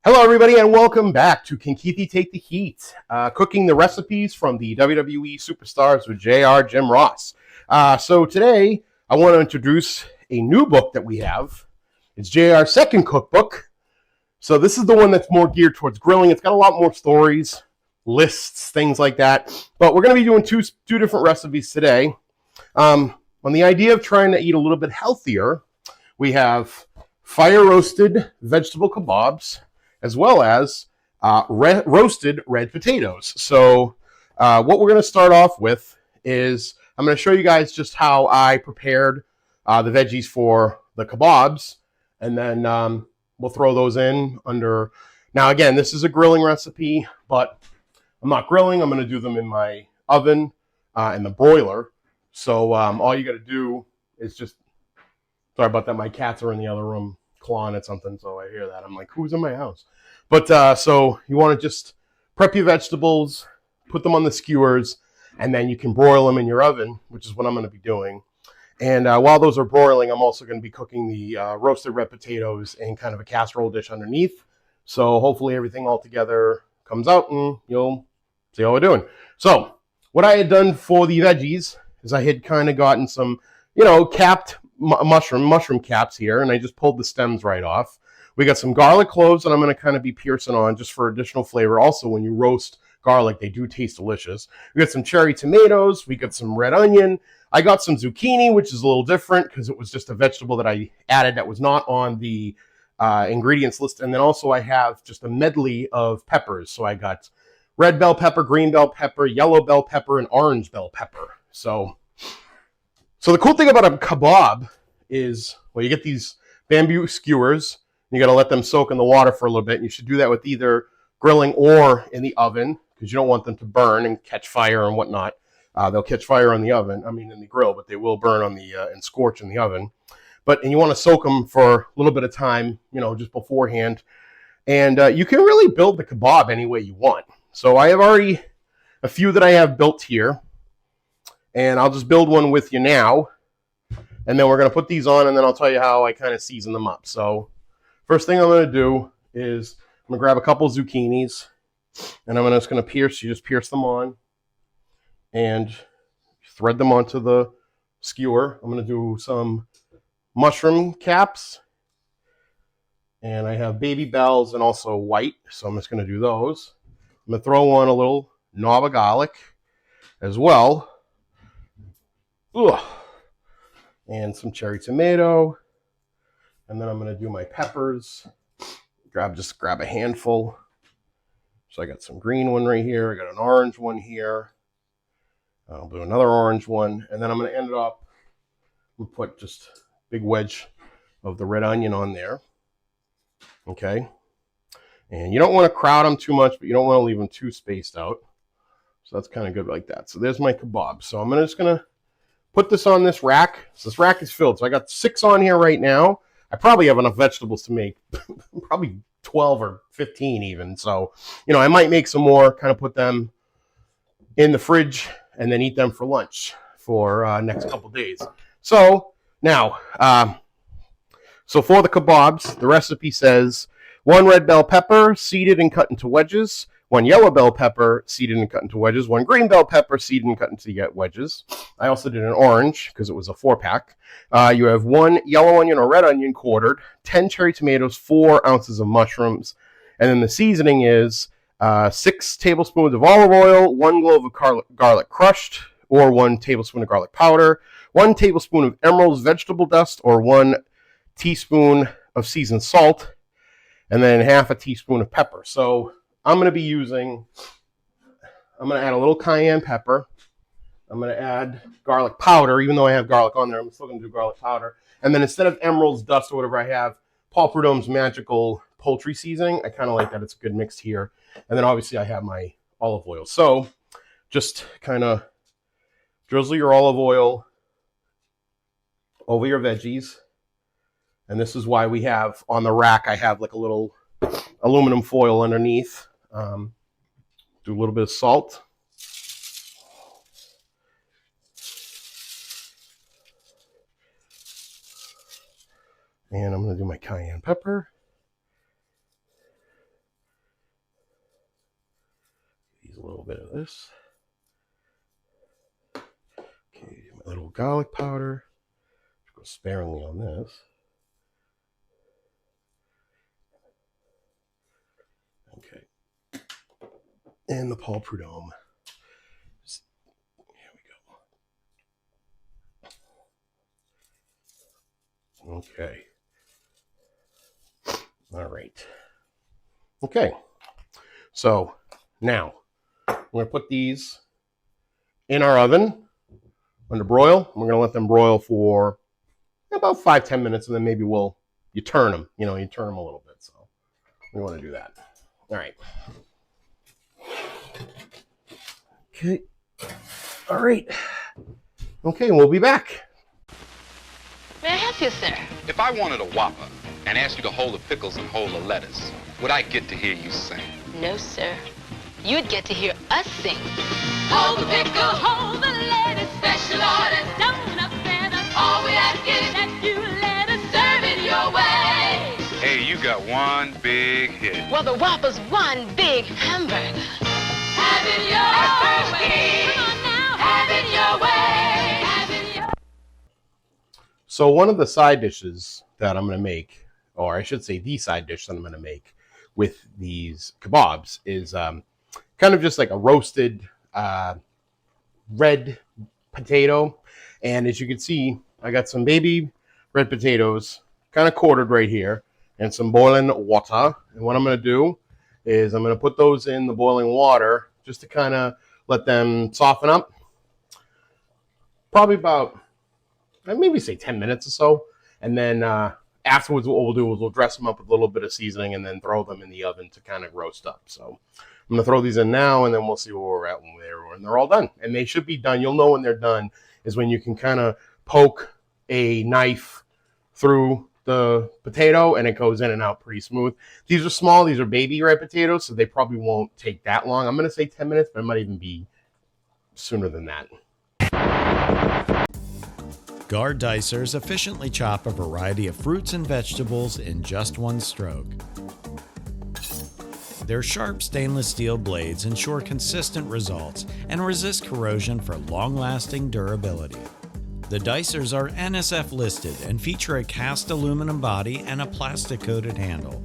Hello, everybody, and welcome back to Can Keithie Take the Heat? Cooking the recipes from the WWE Superstars with JR Jim Ross. So today, I want to introduce a new book that we have. It's JR's second cookbook. So this is the one that's more geared towards grilling. It's got a lot more stories, lists, things like that. But we're going to be doing two different recipes today. On the idea of trying to eat a little bit healthier, we have fire roasted vegetable kebabs, as well as roasted red potatoes. So what we're going to start off with is I'm going to show you guys just how I prepared the veggies for the kebabs, and then we'll throw those in under. Now, again, this is a grilling recipe, but I'm not grilling. I'm going to do them in my oven in the broiler. So all you got to do is just, sorry about that, my cats are in the other room clawing at something, so I hear that. I'm like, who's in my house? But so you want to just prep your vegetables, put them on the skewers, and then you can broil them in your oven, which is what I'm going to be doing. And while those are broiling, I'm also going to be cooking the roasted red potatoes in kind of a casserole dish underneath. So hopefully everything all together comes out and you'll see how we're doing. So what I had done for the veggies is I had kind of gotten some, capped mushroom caps here, and I just pulled the stems right off. We got some garlic cloves that I'm going to kind of be piercing on just for additional flavor. Also, when you roast garlic, they do taste delicious. We got some cherry tomatoes. We got some red onion. I got some zucchini, which is a little different because it was just a vegetable that I added that was not on the ingredients list. And then also I have just a medley of peppers. So I got red bell pepper, green bell pepper, yellow bell pepper, and orange bell pepper. So the cool thing about a kebab is, well, you get these bamboo skewers. You got to let them soak in the water for a little bit. And you should do that with either grilling or in the oven because you don't want them to burn and catch fire and whatnot. They'll catch fire in the grill, but they will burn on the and scorch in the oven. And you want to soak them for a little bit of time, just beforehand. And you can really build the kebab any way you want. So I have already a few that I have built here. And I'll just build one with you now. And then we're going to put these on, and then I'll tell you how I kind of season them up. So first thing I'm going to do is I'm going to grab a couple zucchinis, and I'm just going to pierce them on and thread them onto the skewer. I'm going to do some mushroom caps, and I have baby bells and also white, so I'm just going to do those. I'm going to throw on a little knob of garlic as well. Ugh. And some cherry tomato. And then I'm going to do my peppers. Just grab a handful. So I got some green one right here. I got an orange one here. I'll do another orange one. And then I'm going to end it up and put just a big wedge of the red onion on there. Okay. And you don't want to crowd them too much, but you don't want to leave them too spaced out. So that's kind of good like that. So there's my kebab. So I'm just going to put this on this rack. So this rack is filled. So I got 6 on here right now. I probably have enough vegetables to make probably 12 or 15 even. So, I might make some more, kind of put them in the fridge and then eat them for lunch for next couple days. So now, so for the kebabs, the recipe says 1 red bell pepper seeded and cut into wedges, 1 yellow bell pepper seeded and cut into wedges, 1 green bell pepper seeded and cut into wedges. I also did an orange because it was a 4-pack. You have 1 yellow onion or red onion quartered, 10 cherry tomatoes, 4 ounces of mushrooms. And then the seasoning is 6 tablespoons of olive oil, 1 clove of garlic crushed, or 1 tablespoon of garlic powder, 1 tablespoon of Emerald's vegetable dust, or 1 teaspoon of seasoned salt, and then half a teaspoon of pepper. So I'm going to add a little cayenne pepper. I'm going to add garlic powder, even though I have garlic on there, I'm still going to do garlic powder. And then instead of Emerald's dust or whatever, I have Paul Prud'homme's magical poultry seasoning. I kind of like that. It's a good mix here. And then obviously I have my olive oil. So just kind of drizzle your olive oil over your veggies. And this is why we have on the rack, I have like a little aluminum foil underneath. Do a little bit of salt. And I'm going to do my cayenne pepper. a little bit of this. Okay, my little garlic powder. Go sparingly on this. Okay. And the Paul Prudhomme. Here we go. Okay. All right. Okay. So now I'm going to put these in our oven under broil. We're going to let them broil for about 5-10 minutes, and then maybe you turn them. You turn them a little bit. So we want to do that. All right. Okay. All right. Okay, we'll be back. May I help you, sir? If I wanted a Whopper and asked you to hold the pickles and hold the lettuce, would I get to hear you sing? No, sir. You'd get to hear us sing. Hold the pickle, hold the lettuce, special orders, don't upset us. All we ask is that you let us serve it your way. Hey, you got one big hit. Well, the Whopper's one big hamburger. Have it your way. Come on now, have it your way. Have it your way. So one of the side dishes that I'm going to make, or I should say the side dish that I'm going to make with these kebabs is kind of just like a roasted red potato. And as you can see, I got some baby red potatoes kind of quartered right here and some boiling water. And what I'm going to do is I'm going to put those in the boiling water just to kind of let them soften up. Probably about, maybe say 10 minutes or so. And then afterwards, what we'll do is we'll dress them up with a little bit of seasoning and then throw them in the oven to kind of roast up. So I'm going to throw these in now, and then we'll see where we're at when they're all done. And they should be done. You'll know when they're done is when you can kind of poke a knife through the potato, and it goes in and out pretty smooth. These are small. These are baby red potatoes, so they probably won't take that long. I'm going to say 10 minutes, but it might even be sooner than that. Guard dicers efficiently chop a variety of fruits and vegetables in just one stroke. Their sharp stainless steel blades ensure consistent results and resist corrosion for long-lasting durability. The dicers are NSF listed and feature a cast aluminum body and a plastic-coated handle.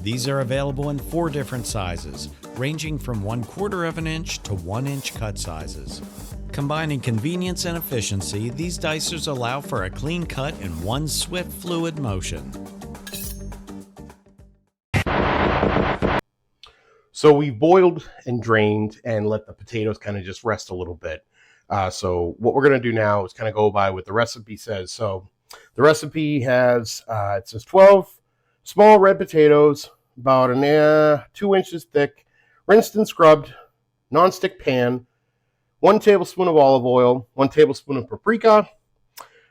These are available in 4 different sizes, ranging from 1/4 inch to 1 inch cut sizes. Combining convenience and efficiency, these dicers allow for a clean cut in one swift fluid motion. So we boiled and drained and let the potatoes kind of just rest a little bit. So what we're going to do now is kind of go by what the recipe says. So the recipe has, it says 12 small red potatoes, about 2 inches thick, rinsed and scrubbed, nonstick pan, 1 tablespoon of olive oil, 1 tablespoon of paprika,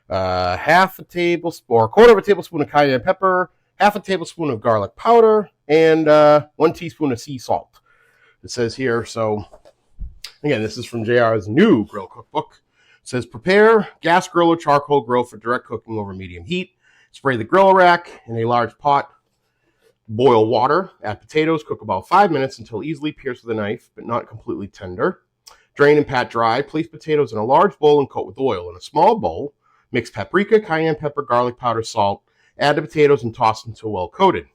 half a tablespoon or 1/4 tablespoon of cayenne pepper, half a tablespoon of garlic powder, and 1 teaspoon of sea salt. It says here, so again, this is from JR's new grill cookbook. It says, prepare gas grill or charcoal grill for direct cooking over medium heat. Spray the grill rack in a large pot. Boil water. Add potatoes. Cook about 5 minutes until easily pierced with a knife, but not completely tender. Drain and pat dry. Place potatoes in a large bowl and coat with oil. In a small bowl, mix paprika, cayenne pepper, garlic powder, salt. Add the potatoes and toss until well coated.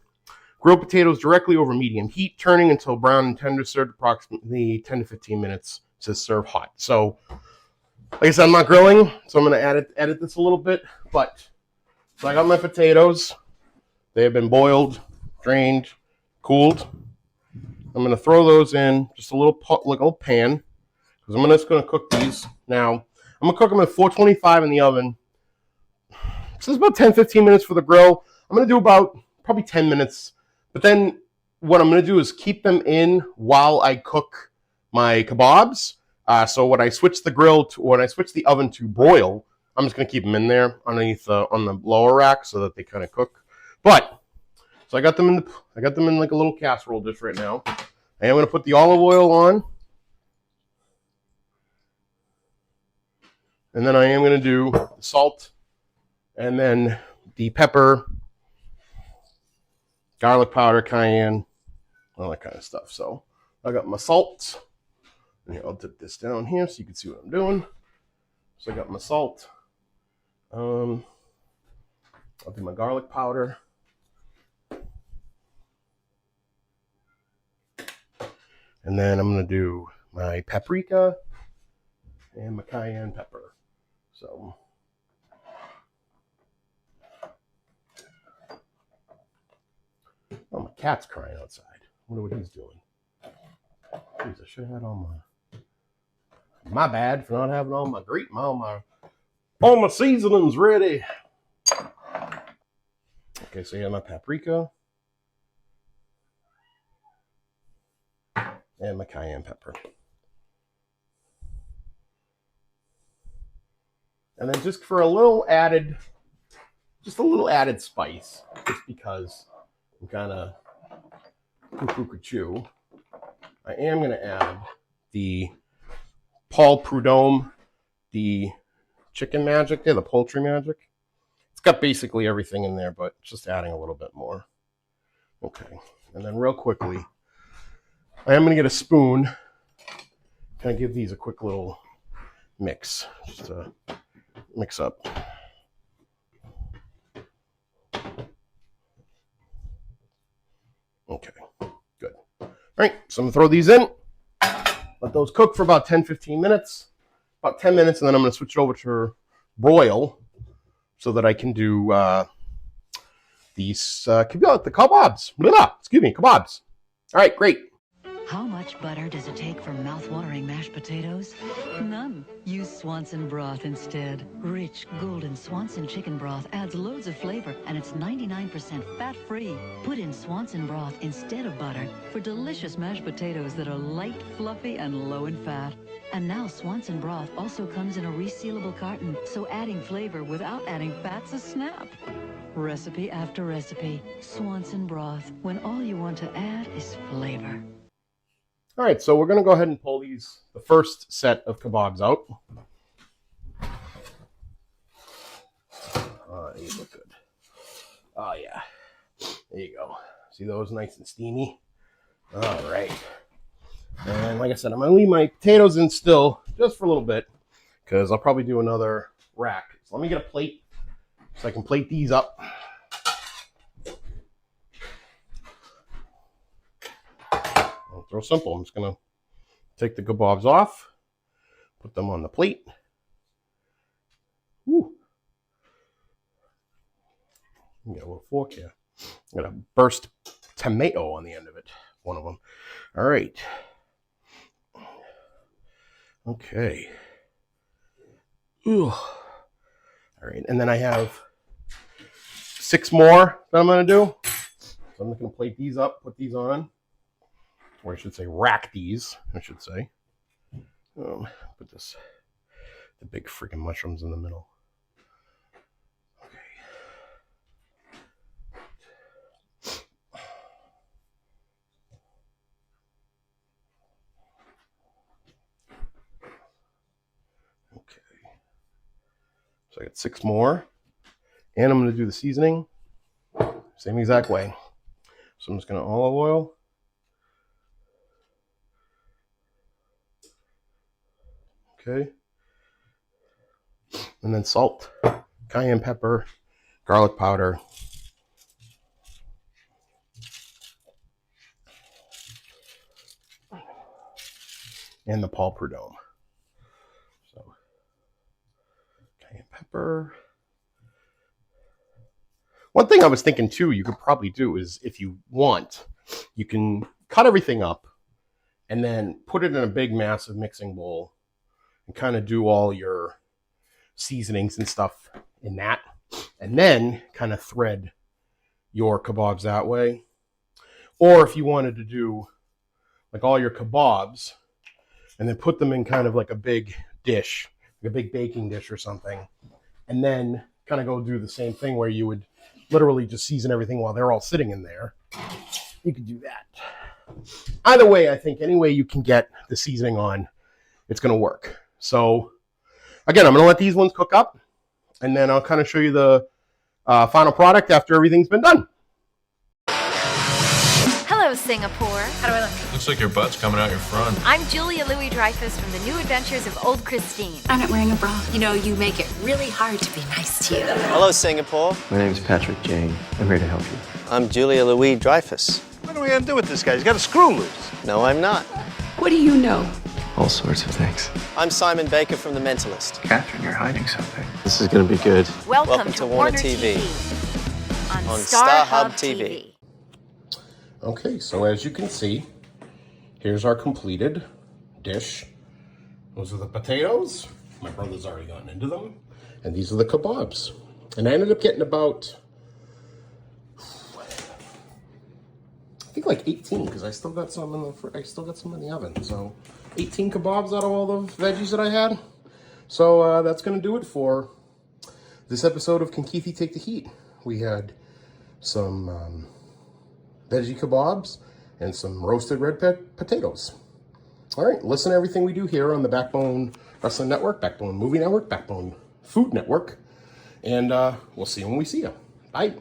Grill potatoes directly over medium heat, turning until brown and tender. Served approximately 10 to 15 minutes. It says serve hot. So, like I said, I'm not grilling, so I'm going to edit this a little bit. But so I got my potatoes. They have been boiled, drained, cooled. I'm going to throw those in just a little pan because I'm just going to cook these. Now, I'm going to cook them at 425 in the oven. So it's about 10-15 minutes for the grill. I'm going to do about probably 10 minutes. But then what I'm going to do is keep them in while I cook my kebabs. So when I switch the oven to broil, I'm just going to keep them in there underneath on the lower rack so that they kind of cook. But so I got them in like a little casserole dish right now. And I'm going to put the olive oil on. And then I am going to do the salt and then the pepper, garlic powder, cayenne, all that kind of stuff. So I got my salt, And here, I'll dip this down here so you can see what I'm doing. So I got my salt. I'll do my garlic powder. And then I'm going to do my paprika and my cayenne pepper. So, oh, my cat's crying outside. I wonder what he's doing. Jeez, I should have had all my bad for not having all my all my seasonings ready. Okay, so yeah, my paprika and my cayenne pepper. And then just for a little added spice, just because I'm kind of cuckoo-cuckoo, I am going to add the Paul Prudhomme, the chicken magic there, the poultry magic. It's got basically everything in there, but just adding a little bit more. Okay, and then real quickly, I am going to get a spoon, kind of give these a quick little mix, just to mix up. Okay, good. All right, so I'm going to throw these in, let those cook for about 10-15 minutes, about 10 minutes, and then I'm going to switch it over to broil so that I can do these the kebabs. Excuse me, kebabs. All right, great. How much butter does it take for mouth-watering mashed potatoes? None. Use Swanson broth instead. Rich, golden Swanson chicken broth adds loads of flavor, and it's 99% fat-free. Put in Swanson broth instead of butter for delicious mashed potatoes that are light, fluffy, and low in fat. And now Swanson broth also comes in a resealable carton, so adding flavor without adding fat's a snap. Recipe after recipe. Swanson broth, when all you want to add is flavor. All right, so we're going to go ahead and pull the first set of kebabs out. Oh, these look good. Oh, yeah. There you go. See those nice and steamy? All right. And like I said, I'm going to leave my potatoes in still just for a little bit because I'll probably do another rack. So let me get a plate so I can plate these up. It's real simple. I'm just going to take the kebabs off, put them on the plate. Woo. Get a little fork here. Got a burst tomato on the end of it. One of them. All right. Okay. Ooh. All right. And then I have 6 more that I'm going to do. So I'm just going to plate these up, put these on. Or I should say rack these, I should say. Put the big freaking mushrooms in the middle. Okay. So I got 6 more. And I'm going to do the seasoning. Same exact way. So I'm just going to olive oil. Okay. And then salt, cayenne pepper, garlic powder, and the Paul Prudhomme. So, cayenne pepper. One thing I was thinking too, you could probably do is if you want, you can cut everything up and then put it in a big, massive mixing bowl. And kind of do all your seasonings and stuff in that. And then kind of thread your kebabs that way. Or if you wanted to do like all your kebabs and then put them in kind of like a big dish, like a big baking dish or something. And then kind of go do the same thing where you would literally just season everything while they're all sitting in there. You could do that. Either way, I think any way you can get the seasoning on, it's going to work. So, again, I'm going to let these ones cook up, and then I'll kind of show you the final product after everything's been done. Hello, Hello, Singapore. How do I look? Looks like your butt's coming out your front. I'm Julia Louis-Dreyfus from the New Adventures of Old Christine. I'm not wearing a bra. You know, you make it really hard to be nice to you. Hello, Singapore. My name's Patrick Jane. I'm here to help you. I'm Julia Louis-Dreyfus. What are we gonna do with this guy? He's got a screw loose. No, I'm not. What do you know? All sorts of things. I'm Simon Baker from The Mentalist. Catherine, you're hiding something. This is gonna be good. Welcome to Warner TV. On Star Hub TV. Okay, so as you can see, here's our completed dish. Those are the potatoes. My brother's already gotten into them. And these are the kebabs. And I ended up getting about, I think like 18, because I still got some in the oven. So 18 kebabs out of all the veggies that I had. So that's going to do it for this episode of Can Keithie Take the Heat? We had some veggie kebabs and some roasted red potatoes. All right, listen to everything we do here on the Backbone Wrestling Network, Backbone Movie Network, Backbone Food Network. And we'll see you when we see you. Bye.